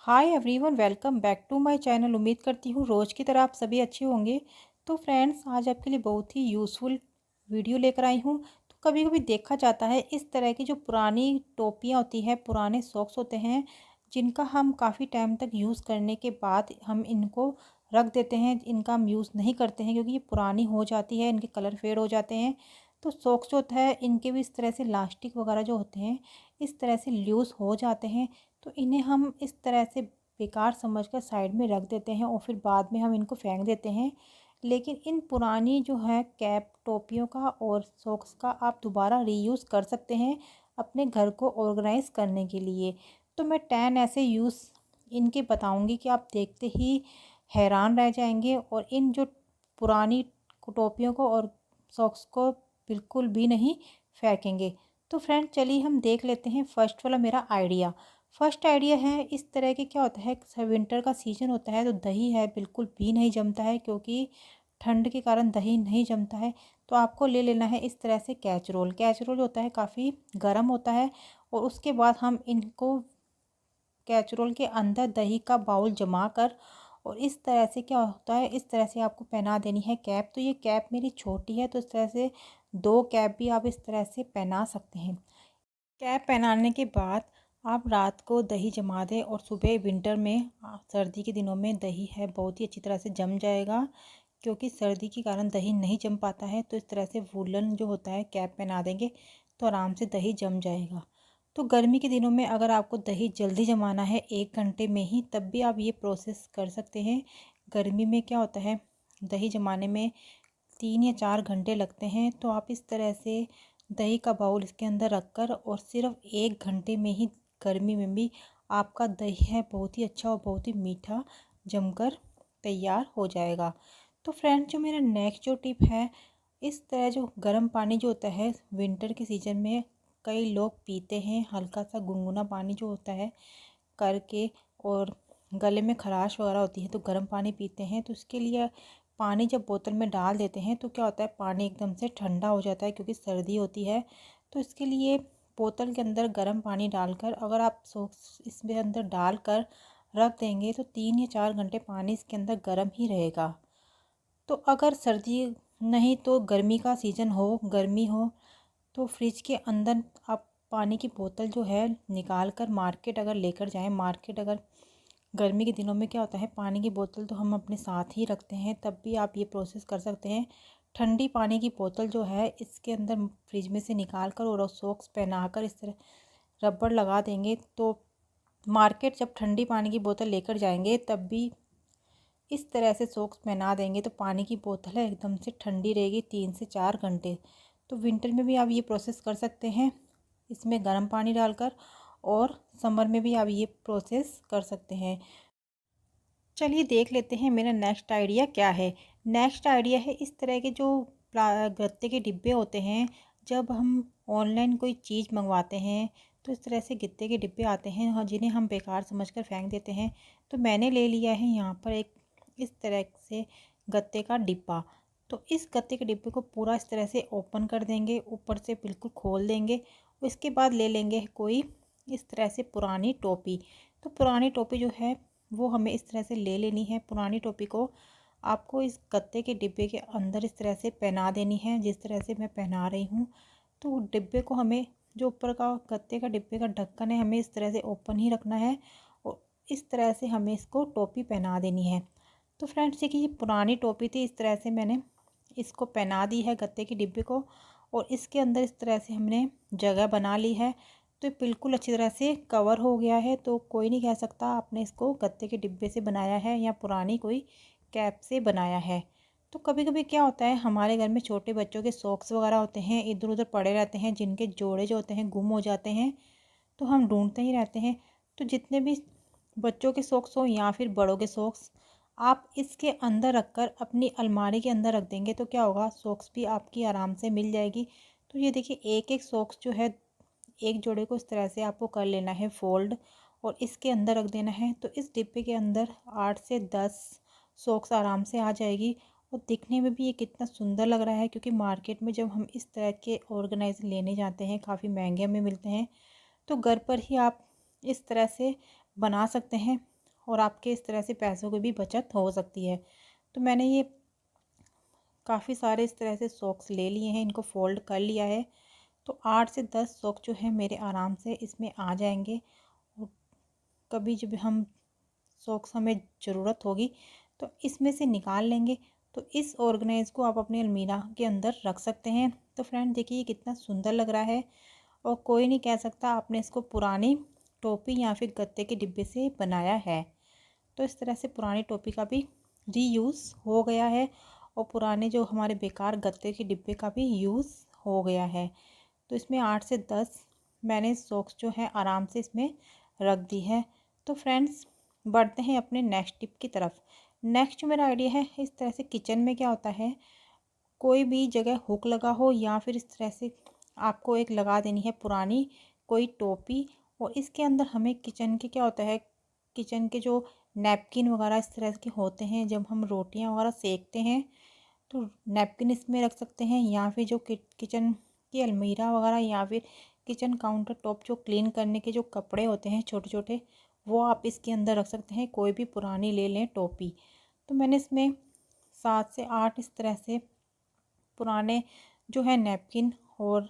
Hi everyone, welcome back to my channel. उम्मीद करती हूँ रोज़ की तरह आप सभी अच्छे होंगे। तो फ्रेंड्स, आज आपके लिए बहुत ही यूज़फुल वीडियो लेकर आई हूँ। तो कभी कभी देखा जाता है इस तरह की जो पुरानी टोपियाँ होती हैं, पुराने सॉक्स होते हैं, जिनका हम काफ़ी टाइम तक यूज़ करने के बाद हम इनको रख देते हैं, इनका हम यूज़ नहीं करते हैं क्योंकि ये पुरानी हो जाती है, इनके कलर फेड हो जाते हैं। तो सॉक्स जो होता है इनके भी इस तरह से लास्टिक वगैरह जो होते हैं इस तरह से लूज़ हो जाते हैं। तो इन्हें हम इस तरह से बेकार समझकर साइड में रख देते हैं और फिर बाद में हम इनको फेंक देते हैं। लेकिन इन पुरानी जो है कैप टोपियों का और सॉक्स का आप दोबारा रीयूज़ कर सकते हैं अपने घर को ऑर्गेनाइज़ करने के लिए। तो मैं 10 ऐसे यूज़ इनके बताऊंगी कि आप देखते ही हैरान रह जाएंगे और इन जो पुरानी टोपियों को और सॉक्स को बिल्कुल भी नहीं फेंकेंगे। तो फ्रेंड, चलिए हम देख लेते हैं फर्स्ट वाला मेरा आइडिया। फर्स्ट आइडिया है, इस तरह के क्या होता है, विंटर का सीज़न होता है तो दही है बिल्कुल भी नहीं जमता है क्योंकि ठंड के कारण दही नहीं जमता है। तो आपको ले लेना है इस तरह से कैचरोल। कैचरोल होता है काफ़ी गर्म होता है और उसके बाद हम इनको कैचरोल के अंदर दही का बाउल जमा कर और इस तरह से क्या होता है, इस तरह से आपको पहना देनी है कैप। तो ये कैप मेरी छोटी है तो इस तरह से 2 कैप भी आप इस तरह से पहना सकते हैं। कैप पहनाने के बाद आप रात को दही जमा दें और सुबह विंटर में सर्दी के दिनों में दही है बहुत ही अच्छी तरह से जम जाएगा। क्योंकि सर्दी के कारण दही नहीं जम पाता है तो इस तरह से वूलन जो होता है कैप पहना देंगे तो आराम से दही जम जाएगा। तो गर्मी के दिनों में अगर आपको दही जल्दी जमाना है 1 घंटे में ही, तब भी आप ये प्रोसेस कर सकते हैं। गर्मी में क्या होता है, दही जमाने में 3 या 4 घंटे लगते हैं। तो आप इस तरह से दही का बाउल इसके अंदर रखकर और सिर्फ 1 घंटे में ही गर्मी में भी आपका दही है बहुत ही अच्छा और बहुत ही मीठा जमकर तैयार हो जाएगा। तो फ्रेंड्स, जो मेरा नेक्स्ट जो टिप है, इस तरह जो गर्म पानी जो होता है विंटर के सीज़न में कई लोग पीते हैं, हल्का सा गुनगुना पानी जो होता है करके, और गले में खराश वगैरह होती है तो गर्म पानी पीते हैं। तो उसके लिए पानी जब बोतल में डाल देते हैं तो क्या होता है, पानी एकदम से ठंडा हो जाता है क्योंकि सर्दी होती है। तो इसके लिए बोतल के अंदर गर्म पानी डालकर अगर आप सॉक्स इसमें अंदर डालकर रख देंगे तो 3 या 4 घंटे पानी इसके अंदर गर्म ही रहेगा। तो अगर सर्दी नहीं तो गर्मी का सीज़न हो, गर्मी हो, तो फ्रिज के अंदर आप पानी की बोतल जो है निकाल कर मार्केट अगर लेकर जाएं, मार्केट अगर गर्मी के दिनों में क्या होता है, पानी की बोतल तो हम अपने साथ ही रखते हैं, तब भी आप ये प्रोसेस कर सकते हैं। ठंडी पानी की बोतल जो है इसके अंदर फ्रिज में से निकाल कर और सॉक्स पहना कर इस तरह रबड़ लगा देंगे तो मार्केट जब ठंडी पानी की बोतल लेकर जाएंगे तब भी इस तरह से सॉक्स पहना देंगे तो पानी की बोतल है एकदम से ठंडी रहेगी 3 से 4 घंटे। तो विंटर में भी आप ये प्रोसेस कर सकते हैं इसमें गर्म पानी डालकर, और समर में भी आप ये प्रोसेस कर सकते हैं। चलिए देख लेते हैं मेरा नेक्स्ट आइडिया क्या है। नेक्स्ट आइडिया है, इस तरह के जो गत्ते के डिब्बे होते हैं, जब हम ऑनलाइन कोई चीज़ मंगवाते हैं तो इस तरह से गत्ते के डिब्बे आते हैं और जिन्हें हम बेकार समझकर फेंक देते हैं। तो मैंने ले लिया है यहाँ पर एक इस तरह से गत्ते का डिब्बा। तो इस गत्ते के डिब्बे को पूरा इस तरह से ओपन कर देंगे, ऊपर से बिल्कुल खोल देंगे। उसके बाद ले लेंगे कोई इस तरह से पुरानी टोपी। तो पुरानी टोपी जो है वो हमें इस तरह से ले लेनी है। पुरानी टोपी को आपको इस गत्ते के डिब्बे के अंदर इस तरह से पहना देनी है जिस तरह से मैं पहना रही हूँ। तो डिब्बे को हमें, जो ऊपर का गत्ते का डिब्बे का ढक्कन है, हमें इस तरह से ओपन ही रखना है और इस तरह से हमें इसको टोपी पहना देनी है। तो फ्रेंड्स, देखिए ये पुरानी टोपी थी, इस तरह से मैंने इसको पहना दी है गत्ते के डिब्बे को और इसके अंदर इस तरह से हमने जगह बना ली है। तो ये बिल्कुल अच्छी तरह से कवर हो गया है, तो कोई नहीं कह सकता आपने इसको गत्ते के डिब्बे से बनाया है या पुरानी कोई कैप से बनाया है। तो कभी कभी क्या होता है, हमारे घर में छोटे बच्चों के सॉक्स वगैरह होते हैं, इधर उधर पड़े रहते हैं, जिनके जोड़े जो होते हैं गुम हो जाते हैं, तो हम ढूंढते ही रहते हैं। तो जितने भी बच्चों के सॉक्स हो या फिर बड़ों के सॉक्स, आप इसके अंदर रखकर अपनी अलमारी के अंदर रख देंगे तो क्या होगा, सॉक्स भी आपकी आराम से मिल जाएगी। तो ये देखिए एक एक सॉक्स जो है, एक जोड़े को इस तरह से आपको कर लेना है फोल्ड और इसके अंदर रख देना है। तो इस डिब्बे के अंदर 8 से 10 सॉक्स आराम से आ जाएगी और दिखने में भी ये कितना सुंदर लग रहा है, क्योंकि मार्केट में जब हम इस तरह के ऑर्गेनाइज लेने जाते हैं काफ़ी महंगे में मिलते हैं। तो घर पर ही आप इस तरह से बना सकते हैं और आपके इस तरह से पैसों की भी बचत हो सकती है। तो मैंने ये काफ़ी सारे इस तरह से सॉक्स ले लिए हैं, इनको फ़ोल्ड कर लिया है। तो 8 से 10 सॉक्स जो है मेरे आराम से इसमें आ जाएंगे। और कभी जब हम सॉक्स हमें ज़रूरत होगी तो इसमें से निकाल लेंगे। तो इस ऑर्गेनाइज को आप अपनी अलमीरा के अंदर रख सकते हैं। तो फ्रेंड देखिए ये कितना सुंदर लग रहा है और कोई नहीं कह सकता आपने इसको पुरानी टोपी या फिर गत्ते के डिब्बे से बनाया है। तो इस तरह से पुरानी टोपी का भी रीयूज़ हो गया है और पुराने जो हमारे बेकार गत्ते के डिब्बे का भी यूज़ हो गया है। तो इसमें 8 से 10 मैंने सॉक्स जो है आराम से इसमें रख दी है। तो फ्रेंड्स बढ़ते हैं अपने नेक्स्ट टिप की तरफ। नेक्स्ट जो मेरा आइडिया है, इस तरह से किचन में क्या होता है, कोई भी जगह हुक लगा हो या फिर इस तरह से आपको एक लगा देनी है पुरानी कोई टोपी। और इसके अंदर हमें किचन के क्या होता है, किचन के जो नैपकिन वगैरह इस तरह के होते हैं, जब हम रोटियां वगैरह सेकते हैं तो नैपकिन इसमें रख सकते हैं, या फिर जो किचन की अलमीरा वगैरह या फिर किचन काउंटर टॉप जो क्लीन करने के जो कपड़े होते हैं छोटे छोटे, वो आप इसके अंदर रख सकते हैं। कोई भी पुरानी ले लें टोपी। तो मैंने इसमें 7 से 8 इस तरह से पुराने जो है नैपकिन और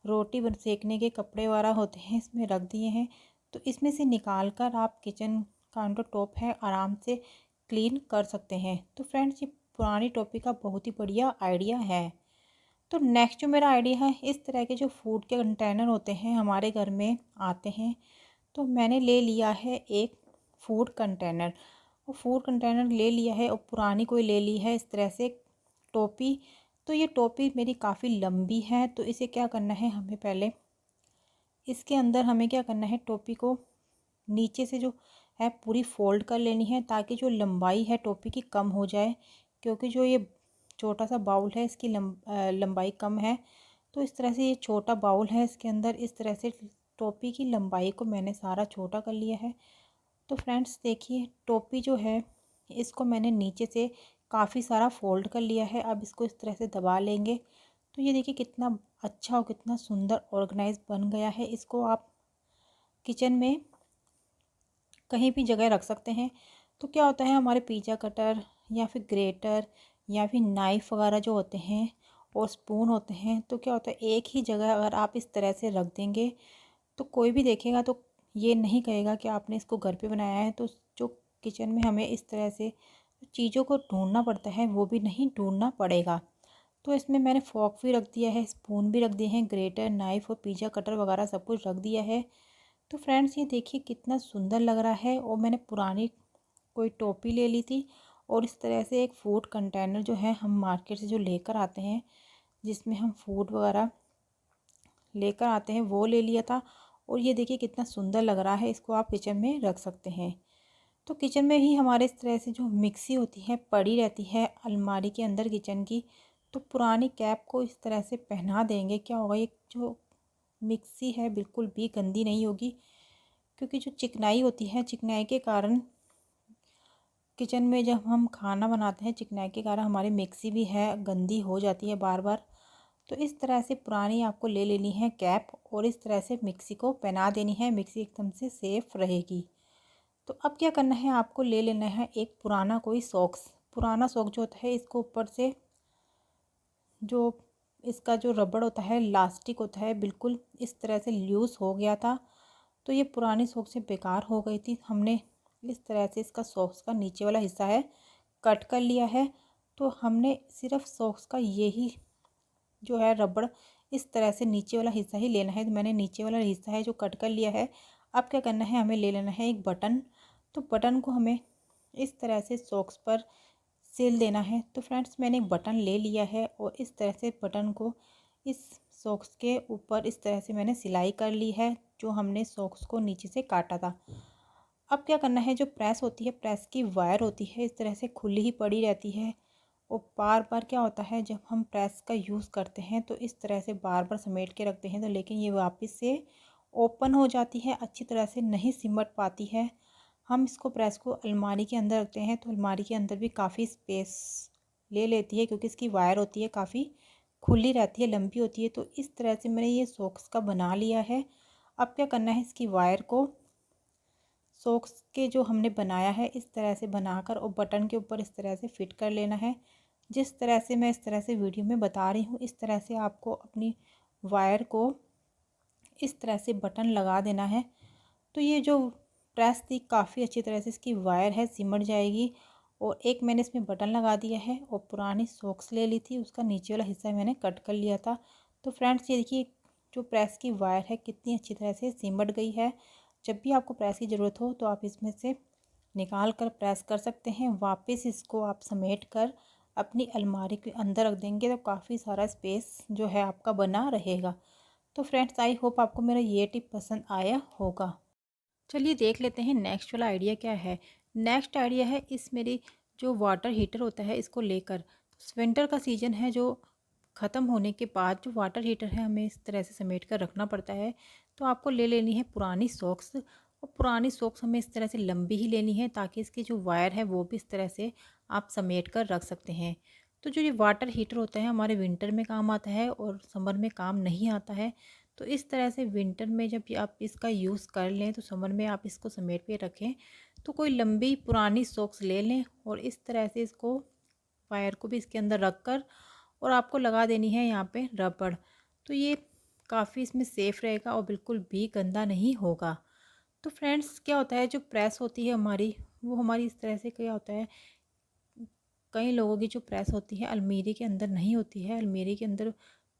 रोटी सेकने के कपड़े वगैरह होते हैं इसमें रख दिए हैं। तो इसमें से निकाल कर आप किचन काउंटर टॉप है आराम से क्लीन कर सकते हैं। तो फ्रेंड्स ये पुरानी टोपी का बहुत ही बढ़िया आइडिया है। तो नेक्स्ट जो मेरा आइडिया है, इस तरह के जो फूड के कंटेनर होते हैं हमारे घर में आते हैं। तो मैंने ले लिया है एक फूड कंटेनर, और फूड कंटेनर ले लिया है और पुरानी कोई ले ली है इस तरह से टोपी। तो ये टोपी मेरी काफ़ी लंबी है, तो इसे क्या करना है, हमें पहले इसके अंदर हमें क्या करना है, टोपी को नीचे से जो है पूरी फोल्ड कर लेनी है ताकि जो लंबाई है टोपी की कम हो जाए। क्योंकि जो ये छोटा सा बाउल है इसकी लंबाई कम है। तो इस तरह से ये छोटा बाउल है, इसके अंदर इस तरह से टोपी की लंबाई को मैंने सारा छोटा कर लिया है। तो फ्रेंड्स देखिए टोपी जो है इसको मैंने नीचे से काफ़ी सारा फोल्ड कर लिया है। अब इसको इस तरह से दबा लेंगे। तो ये देखिए कितना अच्छा और कितना सुंदर ऑर्गेनाइज बन गया है। इसको आप किचन में कहीं भी जगह रख सकते हैं। तो क्या होता है, हमारे पिज़्ज़ा कटर या फिर ग्रेटर या फिर नाइफ़ वगैरह जो होते हैं और स्पून होते हैं, तो क्या होता है एक ही जगह अगर आप इस तरह से रख देंगे तो कोई भी देखेगा तो ये नहीं कहेगा कि आपने इसको घर पे बनाया है। तो जो किचन में हमें इस तरह से चीज़ों को ढूंढना पड़ता है वो भी नहीं ढूंढना पड़ेगा। तो इसमें मैंने फॉर्क भी रख दिया है, स्पून भी रख दिए हैं, ग्रेटर नाइफ़ और पिज़्ज़ा कटर वगैरह सब कुछ रख दिया है। तो फ्रेंड्स ये देखिए कितना सुंदर लग रहा है। और मैंने पुरानी कोई टोपी ले ली थी और इस तरह से एक फूड कंटेनर जो है हम मार्केट से जो लेकर आते हैं, जिसमें हम फूड वगैरह लेकर आते हैं, वो ले लिया था। और ये देखिए कितना सुंदर लग रहा है, इसको आप किचन में रख सकते हैं। तो किचन में ही हमारे इस तरह से जो मिक्सी होती है पड़ी रहती है अलमारी के अंदर किचन की। तो पुरानी कैप को इस तरह से पहना देंगे, क्या होगा, ये जो मिक्सी है बिल्कुल भी गंदी नहीं होगी। क्योंकि जो चिकनाई होती है, चिकनाई के कारण किचन में जब हम खाना बनाते हैं चिकनाई के कारण हमारी मिक्सी भी है गंदी हो जाती है बार बार। तो इस तरह से पुरानी आपको ले लेनी है कैप और इस तरह से मिक्सी को पहना देनी है, मिक्सी एकदम से सेफ रहेगी। तो अब क्या करना है, आपको ले लेना है एक पुराना कोई सॉक्स। पुराना सॉक्स जो होता है इसको ऊपर से जो इसका जो रबड़ होता है, लास्टिक होता है, बिल्कुल इस तरह से लूज़ हो गया था। तो ये पुरानी सॉक्स बेकार हो गई थी। हमने इस तरह से इसका सॉक्स का नीचे वाला हिस्सा है कट कर लिया है। तो हमने सिर्फ सॉक्स का यही जो है रबड़ इस तरह से नीचे वाला हिस्सा ही लेना है। तो मैंने नीचे वाला हिस्सा है जो कट कर लिया है। अब क्या करना है, हमें ले लेना है एक बटन। तो बटन को हमें इस तरह से सॉक्स पर सिल देना है। तो फ्रेंड्स मैंने एक बटन ले लिया है और इस तरह से बटन को इस सॉक्स के ऊपर इस तरह से मैंने सिलाई कर ली है, जो हमने सॉक्स को नीचे से काटा था। अब क्या करना है, जो प्रेस होती है, प्रेस की वायर होती है इस तरह से खुली ही पड़ी रहती है। और बार बार क्या होता है, जब हम प्रेस का यूज़ करते हैं तो इस तरह से बार बार समेट के रखते हैं, तो लेकिन ये वापस से ओपन हो जाती है, अच्छी तरह से नहीं सिमट पाती है। हम इसको प्रेस को अलमारी के अंदर रखते हैं तो अलमारी के अंदर भी काफ़ी स्पेस ले लेती है, क्योंकि इसकी वायर होती है काफ़ी खुली रहती है, लंबी होती है। तो इस तरह से मैंने ये सॉक्स का बना लिया है। अब क्या करना है, इसकी वायर को सॉक्स के जो हमने बनाया है इस तरह से बनाकर और बटन के ऊपर इस तरह से फिट कर लेना है। जिस तरह से मैं इस तरह से वीडियो में बता रही हूँ इस तरह से आपको अपनी वायर को इस तरह से बटन लगा देना है। तो ये जो प्रेस थी काफ़ी अच्छी तरह से इसकी वायर है सिमट जाएगी। और एक मैंने इसमें बटन लगा दिया है और पुरानी सॉक्स ले ली थी, उसका नीचे वाला हिस्सा मैंने कट कर लिया था। तो फ्रेंड्स ये देखिए जो प्रेस की वायर है कितनी अच्छी तरह से सिमट गई है। जब भी आपको प्रेस की ज़रूरत हो तो आप इसमें से निकाल कर प्रेस कर सकते हैं। वापस इसको आप समेट कर अपनी अलमारी के अंदर रख देंगे तो काफ़ी सारा स्पेस जो है आपका बना रहेगा। तो फ्रेंड्स आई होप आपको मेरा ये टिप पसंद आया होगा। चलिए देख लेते हैं नेक्स्ट वाला आइडिया क्या है। नेक्स्ट आइडिया है इस मेरी जो वाटर हीटर होता है इसको लेकर। विंटर का सीज़न है जो ख़त्म होने के बाद जो वाटर हीटर है हमें इस तरह से समेट कर रखना पड़ता है। तो आपको ले लेनी है पुरानी सॉक्स और पुरानी सॉक्स हमें इस तरह से लंबी ही लेनी है ताकि इसकी जो वायर है वो भी इस तरह से आप समेट कर रख सकते हैं। तो जो ये वाटर हीटर होता है हमारे विंटर में काम आता है और समर में काम नहीं आता है। तो इस तरह से विंटर में जब आप इसका यूज़ कर लें तो समर में आप इसको समेट के रखें। तो कोई लंबी पुरानी सॉक्स ले लें और इस तरह से इसको वायर को भी इसके अंदर रख कर और आपको लगा देनी है यहाँ पे रबड़। तो ये काफ़ी इसमें सेफ़ रहेगा और बिल्कुल भी गंदा नहीं होगा। तो फ्रेंड्स क्या होता है जो प्रेस होती है हमारी वो हमारी इस तरह से क्या होता है, कई लोगों की जो प्रेस होती है अलमीरी के अंदर नहीं होती है। अलमीरी के अंदर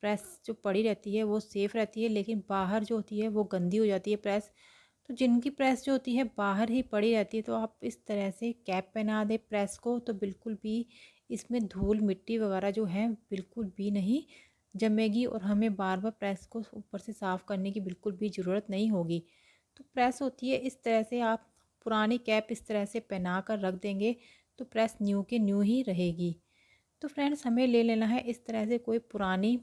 प्रेस जो पड़ी रहती है वो सेफ़ रहती है, लेकिन बाहर जो होती है वो गंदी हो जाती है प्रेस। तो जिनकी प्रेस जो होती है बाहर ही पड़ी रहती है तो आप इस तरह से कैप पहना दें प्रेस को तो बिल्कुल भी इसमें धूल मिट्टी वगैरह जो है बिल्कुल भी नहीं जमेगी और हमें बार बार प्रेस को ऊपर से साफ़ करने की बिल्कुल भी ज़रूरत नहीं होगी। तो प्रेस होती है इस तरह से आप पुरानी कैप इस तरह से पहना कर रख देंगे तो प्रेस न्यू के न्यू ही रहेगी। तो फ्रेंड्स हमें ले लेना है इस तरह से कोई पुरानी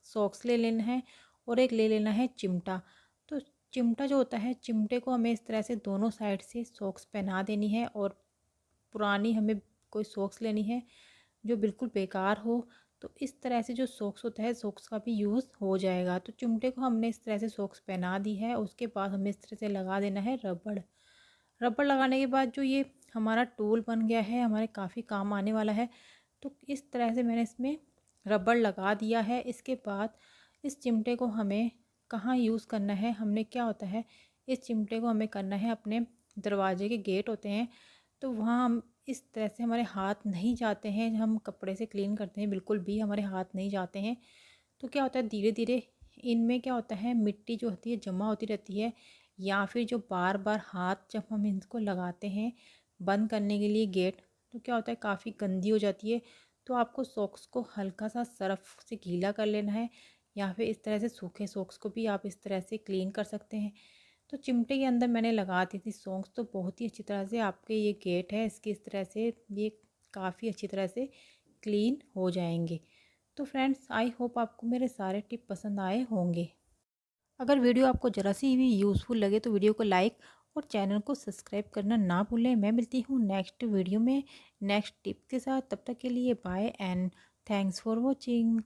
सॉक्स ले लेना है और एक ले लेना है चिमटा। तो चिमटा जो होता है चिमटे को हमें इस तरह से दोनों साइड से सॉक्स पहना देनी है और पुरानी हमें कोई सॉक्स लेनी है जो बिल्कुल बेकार हो। तो इस तरह से जो सॉक्स होता है सॉक्स का भी यूज़ हो जाएगा। तो चिमटे को हमने इस तरह से सॉक्स पहना दी है, उसके बाद हमें इस तरह से लगा देना है रबड़। रबड़ लगाने के बाद जो ये हमारा टूल बन गया है हमारे काफ़ी काम आने वाला है। तो इस तरह से मैंने इसमें रबड़ लगा दिया है। इसके बाद इस चिमटे को हमें कहाँ यूज़ करना है, हमने क्या होता है इस चिमटे को हमें करना है अपने दरवाजे के गेट होते हैं तो वहाँ हम इस तरह से हमारे हाथ नहीं जाते हैं। हम कपड़े से क्लीन करते हैं बिल्कुल भी हमारे हाथ नहीं जाते हैं। तो क्या होता है धीरे धीरे इनमें क्या होता है मिट्टी जो होती है जमा होती रहती है, या फिर जो बार बार हाथ जब हम इनको लगाते हैं बंद करने के लिए गेट तो क्या होता है काफ़ी गंदी हो जाती है। तो आपको सॉक्स को हल्का सा सर्फ से गीला कर लेना है या फिर इस तरह से सूखे सॉक्स को भी आप इस तरह से क्लीन कर सकते हैं। तो चिमटे के अंदर मैंने लगा दी थी सॉक्स तो बहुत ही अच्छी तरह से आपके ये गेट है इसकी इस तरह से ये काफ़ी अच्छी तरह से क्लीन हो जाएंगे। तो फ्रेंड्स आई होप आपको मेरे सारे टिप पसंद आए होंगे। अगर वीडियो आपको ज़रा सी भी यूज़फुल लगे तो वीडियो को लाइक और चैनल को सब्सक्राइब करना ना भूलें। मैं मिलती हूँ नेक्स्ट वीडियो में नेक्स्ट टिप के साथ। तब तक के लिए bye and thanks for watching.